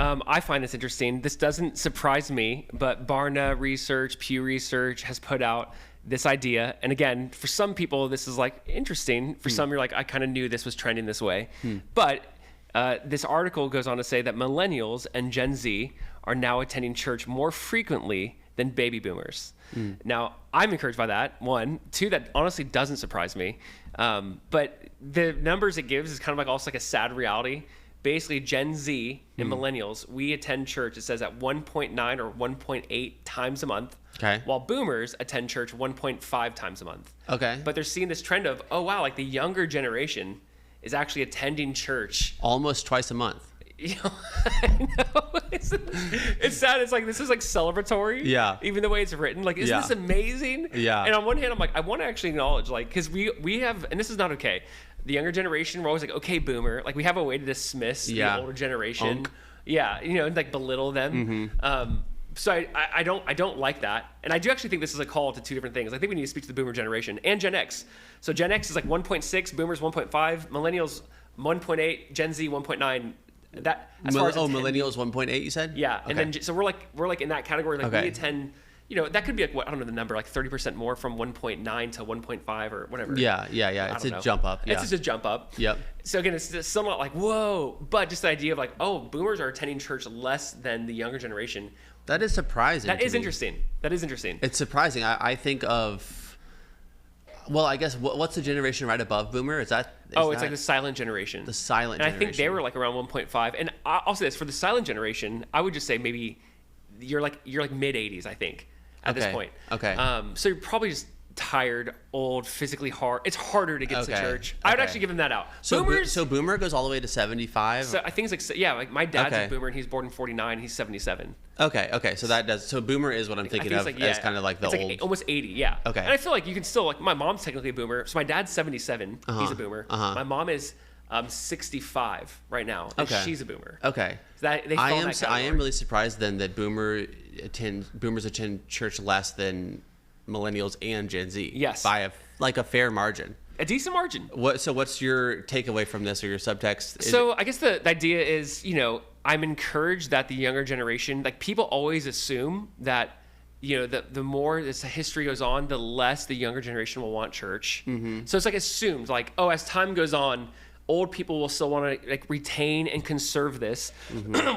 I find this interesting. This doesn't surprise me, but Barna research, Pew research has put out this idea. And again, for some people, this is like interesting. For some, you're like, I kind of knew this was trending this way. But this article goes on to say that millennials and Gen Z are now attending church more frequently than baby boomers. Now, I'm encouraged by that, one. Two, that honestly doesn't surprise me. But the numbers it gives is kind of like also like a sad reality. Basically, Gen Z and millennials, we attend church, it says at 1.9 or 1.8 times a month. Okay. While boomers attend church 1.5 times a month. Okay. But they're seeing this trend of, oh, wow, like the younger generation is actually attending church almost twice a month. You know, I know. It's sad. It's like, this is like celebratory. Yeah. Even the way it's written. Like, isn't this amazing? Yeah. And on one hand, I'm like, I want to actually acknowledge, like, because we have, and this is not okay. The younger generation, we're always like, okay, boomer. Like, we have a way to dismiss the older generation. Yeah. You know, and like belittle them. So I don't like that. And I do actually think this is a call to two different things. I think we need to speak to the boomer generation and Gen X. So Gen X is like 1.6, boomers 1.5, millennials 1.8, Gen Z 1.9. That as far as millennials 1.8 you said? Yeah. Okay. And then so we're like in that category. Like we attend, you know, that could be like what, I don't know the number, like 30% more from 1.9 to 1.5 or whatever. Yeah. It's a jump up. Yeah. It's just a jump up. Yep. So again, it's somewhat like, whoa, but just the idea of like, oh, boomers are attending church less than the younger generation. That is surprising. That is interesting. That is interesting. It's surprising. I think of, well, I guess what's the generation right above boomer? It's like the silent generation. The silent generation. And I think they were like around 1.5. And I'll say this, for the silent generation, I would just say maybe you're like mid 80s, I think, at this point. Okay. So you're probably just tired, old, physically hard. It's harder to get to church. I would actually give them that out. So Boomers. So boomer goes all the way to 75. So I think it's like, yeah, like my dad's a boomer and he's born in 49. He's 77. Okay. So that does. So boomer is what I'm thinking of as kind of like the old. Like almost 80. Yeah. Okay. And I feel like you can still, like, my mom's technically a boomer. So my dad's 77. He's a boomer. My mom is 65 right now. And she's a boomer. Okay. So I am really surprised then that boomers attend church less than millennials and Gen Z. Yes. By a fair margin. A decent margin. So what's your takeaway from this or your subtext? So I guess the idea is, you know, I'm encouraged that the younger generation, like, people always assume that, you know, the more this history goes on, the less the younger generation will want church. So it's like assumed, like, oh, as time goes on, old people will still want to like retain and conserve this,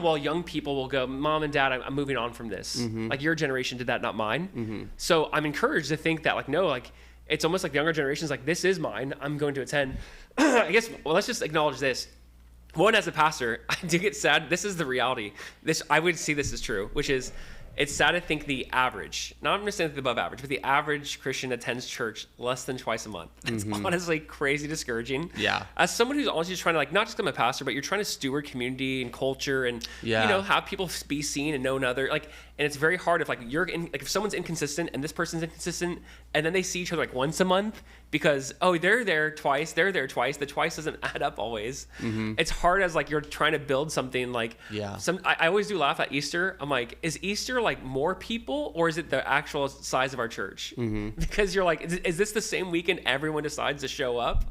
while young people will go, Mom and Dad, I'm moving on from this. Like, your generation did that, not mine. So I'm encouraged to think that, like, no, like, it's almost like the younger generation's like, this is mine, I'm going to attend. I guess, well, let's just acknowledge this. One, as a pastor, I do get sad. This is the reality. I would see this as true, which is, it's sad to think the average, not necessarily the above average, but the average Christian attends church less than twice a month. It's honestly crazy discouraging. Yeah. As someone who's honestly just trying to, like, not just become a pastor, but you're trying to steward community and culture and, you know, have people be seen and know another. Like, and it's very hard if, like, if someone's inconsistent and this person's inconsistent, and then they see each other like once a month because, oh, they're there twice, the twice doesn't add up always. It's hard as, like, you're trying to build something like, I always do laugh at Easter. I'm like, is Easter like more people or is it the actual size of our church? Because you're like, is this the same weekend everyone decides to show up?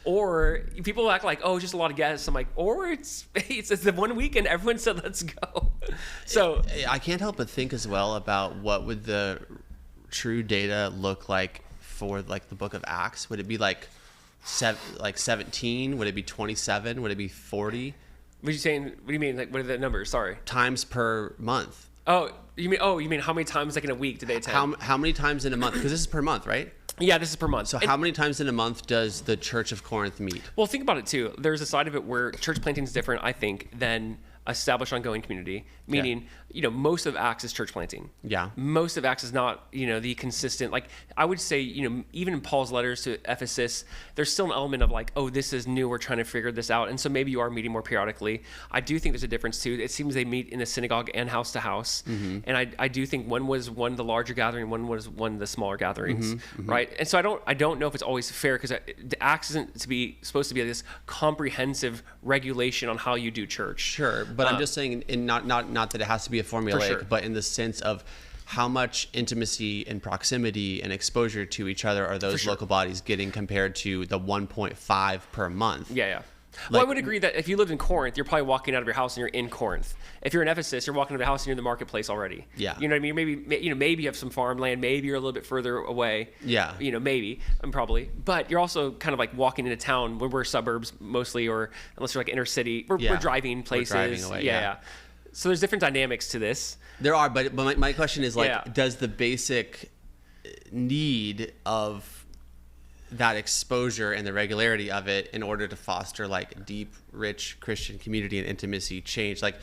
Or people act like, oh, just a lot of guests. I'm like, or it's the one weekend everyone said, let's go. So I can't help but think as well about what would the true data look like for, like, the book of Acts. Would it be like 17? Would it be 27? Would it be 40? What are you saying? What do you mean? Like, what are the numbers? Sorry. Times per month. Oh, you mean how many times, like, in a week did they attend? How many times in a month? Because this is per month, right? Yeah, this is per month. So how many times in a month does the Church of Corinth meet? Well, think about it too. There's a side of it where church planting is different, I think, than established ongoing community, meaning, you know, most of Acts is church planting. Yeah. Most of Acts is not, you know, the consistent, like, I would say, you know, even in Paul's letters to Ephesus, there's still an element of like, oh, this is new, we're trying to figure this out. And so maybe you are meeting more periodically. I do think there's a difference too. It seems they meet in the synagogue and house to house. And I do think one was the larger gathering, one was one of the smaller gatherings, right? And so I don't know if it's always fair, because Acts isn't supposed to be this comprehensive regulation on how you do church. Sure. But I'm just saying, not that it has to be a formulaic, but in the sense of how much intimacy and proximity and exposure to each other are those local bodies getting compared to the 1.5 per month. Yeah. Well, I would agree that if you lived in Corinth, you're probably walking out of your house and you're in Corinth. If you're in Ephesus, you're walking out of the house and you're in the marketplace already. Yeah. You know what I mean? Maybe you have some farmland. Maybe you're a little bit further away. Yeah. Maybe. Probably. But you're also kind of like walking into town when we're suburbs mostly, or unless you're like inner city. We're driving places. We're driving away, yeah. So there's different dynamics to this. There are, but my question is does the basic need of that exposure and the regularity of it in order to foster like deep, rich Christian community and intimacy change? Like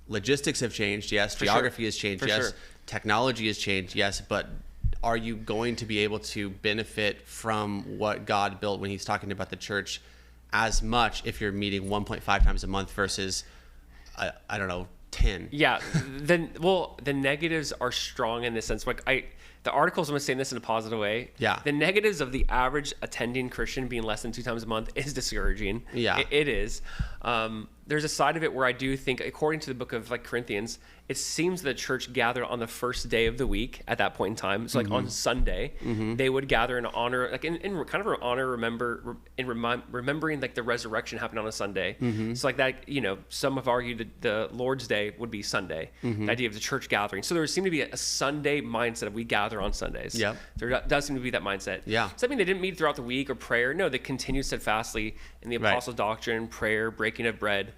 logistics have changed, yes. Geography has changed, yes. Technology has changed, yes. But are you going to be able to benefit from what God built when he's talking about the church as much if you're meeting 1.5 times a month versus, I don't know, 10? Yeah. The negatives are strong in this sense. Like the articles, I'm saying this in a positive way. Yeah. The negatives of the average attending Christian being less than 2 times a month is discouraging. Yeah. It is. There's a side of it where I do think, according to the book of like Corinthians, it seems the church gathered on the first day of the week at that point in time. So like on Sunday, they would gather in honor, like in kind of honor, remembering like the resurrection happened on a Sunday. So like that, some have argued that the Lord's Day would be Sunday, the idea of the church gathering. So there seemed to be a Sunday mindset of we gather on Sundays. Yeah. There does seem to be that mindset. Yeah. Does that mean they didn't meet throughout the week or prayer? No, they continued steadfastly in the apostles' doctrine, prayer, breaking of bread.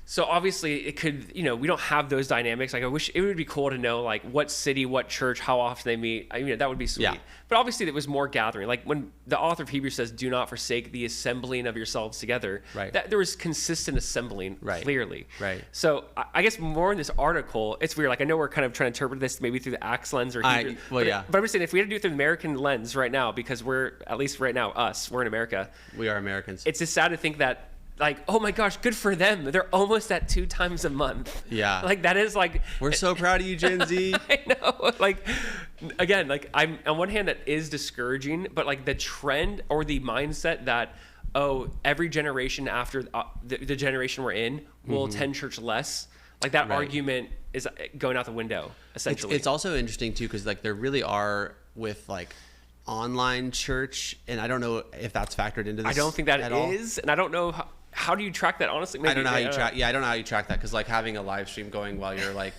So obviously it could, we don't have those dynamics. Like I wish it would be cool to know like what city, what church, how often they meet. That would be sweet. Yeah. But obviously it was more gathering. Like when the author of Hebrews says, do not forsake the assembling of yourselves together. Right. That there was consistent assembling clearly. Right. So I guess more in this article, it's weird. Like I know we're kind of trying to interpret this maybe through the Acts lens or Hebrews. But I'm just saying if we had to do it through the American lens right now, because we're, at least right now, we're in America. We are Americans. It's just sad to think that like, oh my gosh, good for them. They're almost at 2 times a month. Yeah. Like that is like. We're so proud of you, Gen Z. I know. Like, again, like I'm on one hand that is discouraging, but like the trend or the mindset that, every generation after the generation we're in will attend church less. Like that argument is going out the window, essentially. It's also interesting too, because like there really are with like online church, and I don't know if that's factored into this. I don't think that it is, and I don't know how do you track that, honestly? Maybe, I don't know how you track. Yeah, I don't know how you track that, because like having a live stream going while you're like,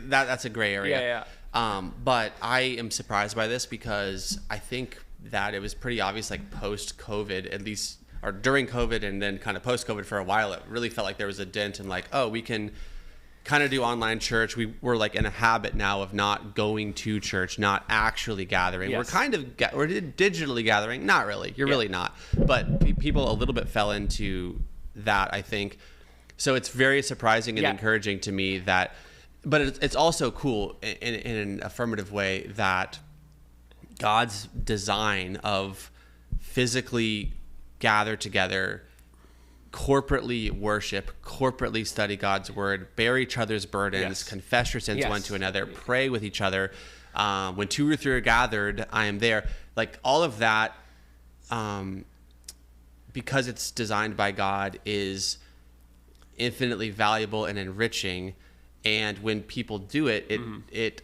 that's a gray area. Yeah. But I am surprised by this, because I think that it was pretty obvious, like post-COVID, at least, or during COVID, and then kind of post-COVID for a while, it really felt like there was a dent in like, we can kind of do online church. We're like in a habit now of not going to church, not actually gathering. Yes. We're kind of we're digitally gathering. Not really. You're really not. But people a little bit fell into that, I think. So it's very surprising and encouraging to me that, but it's also cool in an affirmative way that God's design of physically gather together, corporately worship, corporately study God's word, bear each other's burdens, confess your sins one to another, pray with each other. When 2 or 3 are gathered, I am there. Like all of that, because it's designed by God, is infinitely valuable and enriching. And when people do it, it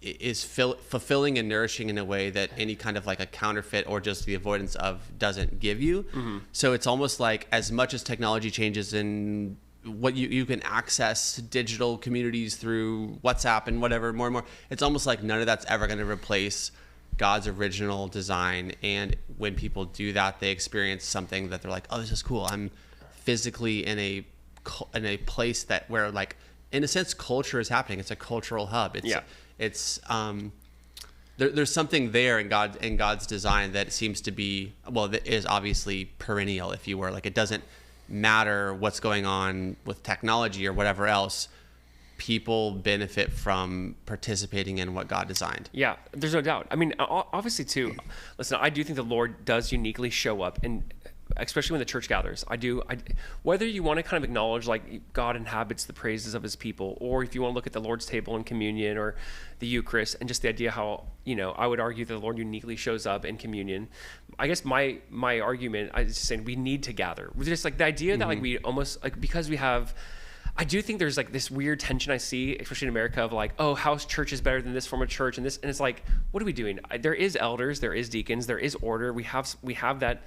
is fulfilling and nourishing in a way that any kind of like a counterfeit or just the avoidance of doesn't give you. So it's almost like, as much as technology changes and what you can access digital communities through WhatsApp and whatever more and more, it's almost like none of that's ever going to replace God's original design. And when people do that, they experience something that they're like, this is cool. I'm physically in a place where like, in a sense, culture is happening. It's a cultural hub. It's there's something there in God's design that seems to be, that is obviously perennial, if you were. Like, it doesn't matter what's going on with technology or whatever else. People benefit from participating in what God designed. Yeah, there's no doubt. I mean, obviously too, listen, I do think the Lord does uniquely show up, and especially when the church gathers. Whether you want to kind of acknowledge like God inhabits the praises of his people, or if you want to look at the Lord's table and communion or the Eucharist, and just the idea how, I would argue that the Lord uniquely shows up in communion. I guess my argument, I was just saying we need to gather. Just like the idea that like we almost like, because we have, I do think there's like this weird tension I see, especially in America, of like, house church is better than this form of church, and this, and it's like, what are we doing? There is elders, there is deacons, there is order. We have that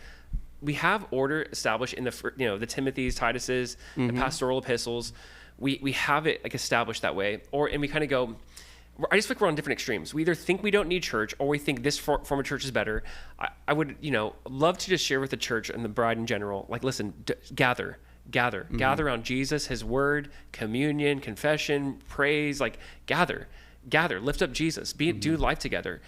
we have order established in the Timothy's, Titus's, the pastoral epistles. We have it like established that way, and we kind of go. I just feel like we're on different extremes. We either think we don't need church, or we think this form of church is better. I would love to just share with the church and the bride in general. Like, listen, gather around Jesus, His Word, communion, confession, praise. Like, gather, lift up Jesus, do life together,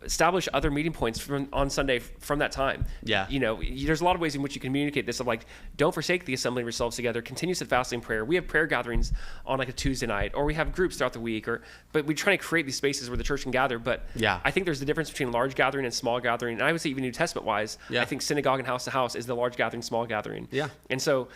establish other meeting points on Sunday from that time. Yeah. There's a lot of ways in which you communicate this of like, don't forsake the assembling of yourselves together, continue fasting prayer. We have prayer gatherings on like a Tuesday night, or we have groups throughout the week, but we try to create these spaces where the church can gather. But yeah. I think there's the difference between large gathering and small gathering. And I would say even New Testament wise, I think synagogue and house to house is the large gathering, small gathering. Yeah. And so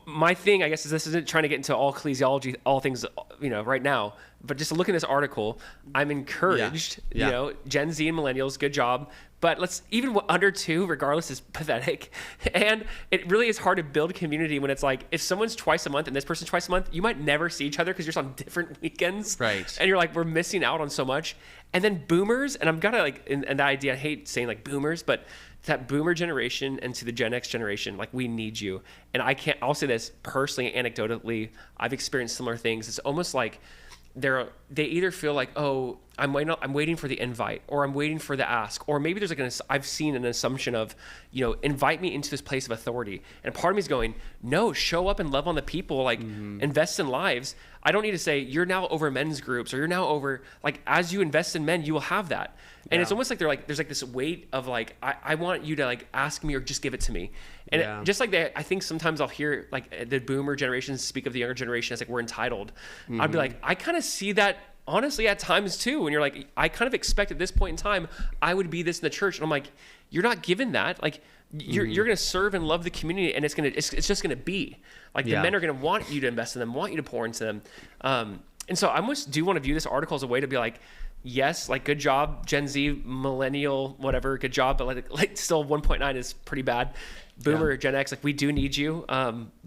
my thing, I guess, is this isn't trying to get into all ecclesiology, all things, right now, but just look at this article. I'm encouraged, Gen Z and millennials, good job. But even under 2, regardless, is pathetic. And it really is hard to build community when it's like, if someone's twice a month and this person's twice a month, you might never see each other because you're just on different weekends. Right. And you're like, we're missing out on so much. And then boomers, and I'm gonna like, and that idea, I hate saying like boomers, but that boomer generation and to the Gen X generation, like, we need you. And I'll say this personally, anecdotally, I've experienced similar things. It's almost like they either feel like, oh, I'm waiting for the invite, or I'm waiting for the ask, or maybe there's like I've seen an assumption of, invite me into this place of authority. And part of me is going, no, show up and love on the people, like invest in lives. I don't need to say you're now over men's groups, or you're now over, like, as you invest in men, you will have that. And it's almost like there's like this weight of like, I want you to like ask me or just give it to me. And just like that, I think sometimes I'll hear like the boomer generations speak of the younger generation as like, we're entitled. I'd be like, I kind of see that honestly at times too, when you're like, I kind of expect at this point in time, I would be this in the church. And I'm like, you're not given that. Like, you're going to serve and love the community, and it's just going to be like, the men are going to want you to invest in them, want you to pour into them. And so I almost do want to view this article as a way to be like, yes, like, good job, Gen Z, millennial, whatever, good job. But like still 1.9 is pretty bad. Boomer, Gen X, like, we do need you.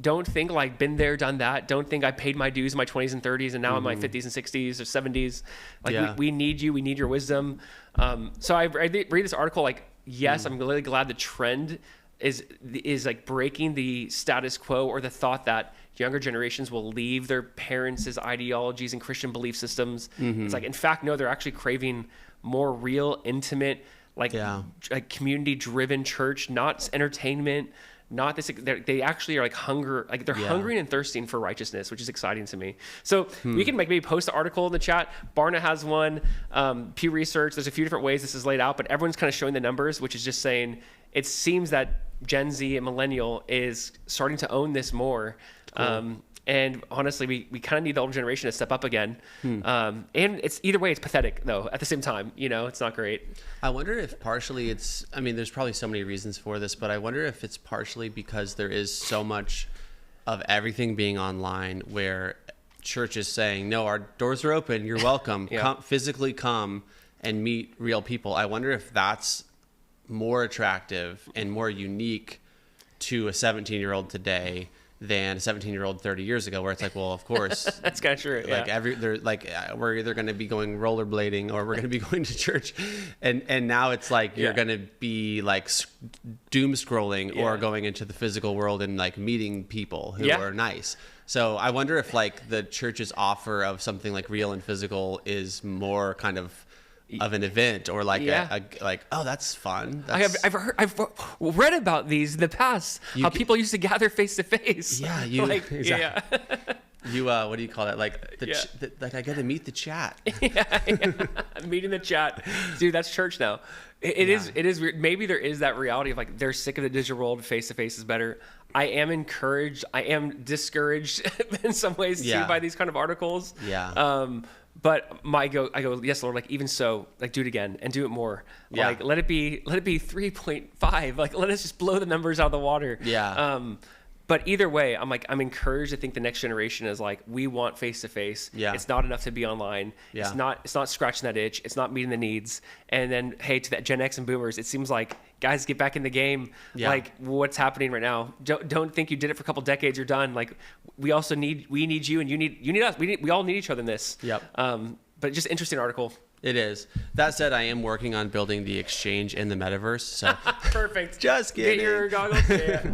Don't think like been there, done that. Don't think I paid my dues in my 20s and 30s and now in my 50s and 60s or 70s. Like, we need you. We need your wisdom. So I read this article like, yes, I'm really glad the trend is like breaking the status quo, or the thought that younger generations will leave their parents' ideologies and Christian belief systems. It's like, in fact, no, they're actually craving more real, intimate, like community-driven church, not entertainment, not this. They actually are like they're hungering and thirsting for righteousness, which is exciting to me. So we can maybe post an article in the chat. Barna has one. Pew Research. There's a few different ways this is laid out, but everyone's kind of showing the numbers, which is just saying it seems that Gen Z and millennial is starting to own this more. Cool. And honestly, we kind of need the older generation to step up again. And it's either way, it's pathetic though. At the same time, it's not great. I wonder if partially there's probably so many reasons for this, but I wonder if it's partially because there is so much of everything being online, where church is saying, no, our doors are open. You're welcome. Physically come and meet real people. I wonder if that's more attractive and more unique to a 17-year-old today than a 17-year-old 30 years ago, where it's like, well, of course, that's kind of true. Like, we're either going to be going rollerblading or we're going to be going to church, and now it's like you're going to be like doom scrolling or going into the physical world and like meeting people who are nice. So I wonder if like the church's offer of something like real and physical is more kind of an event, or like oh, that's fun. I've read about these in the past, how people used to gather face to face. Yeah, you what do you call that? Like like I got to meet the chat. Meeting the chat, dude. That's church now. It is weird. Maybe there is that reality of like, they're sick of the digital world. Face to face is better. I am encouraged. I am discouraged in some ways too by these kind of articles. But I go, yes, Lord, like, even so, like, do it again and do it more. Like, let it be 3.5. Like, let us just blow the numbers out of the water. But either way, I'm encouraged to think the next generation is like, we want face to face. It's not enough to be online. It's not scratching that itch. It's not meeting the needs. And then, hey, to that Gen X and boomers, it seems like, guys, get back in the game. Like, what's happening right now? Don't think you did it for a couple decades, you're done. Like, we need you, and you need us. We all need each other in this. But just interesting article. It is. That said, I am working on building the exchange in the metaverse. So Perfect. just kidding. Get your goggles. Yeah.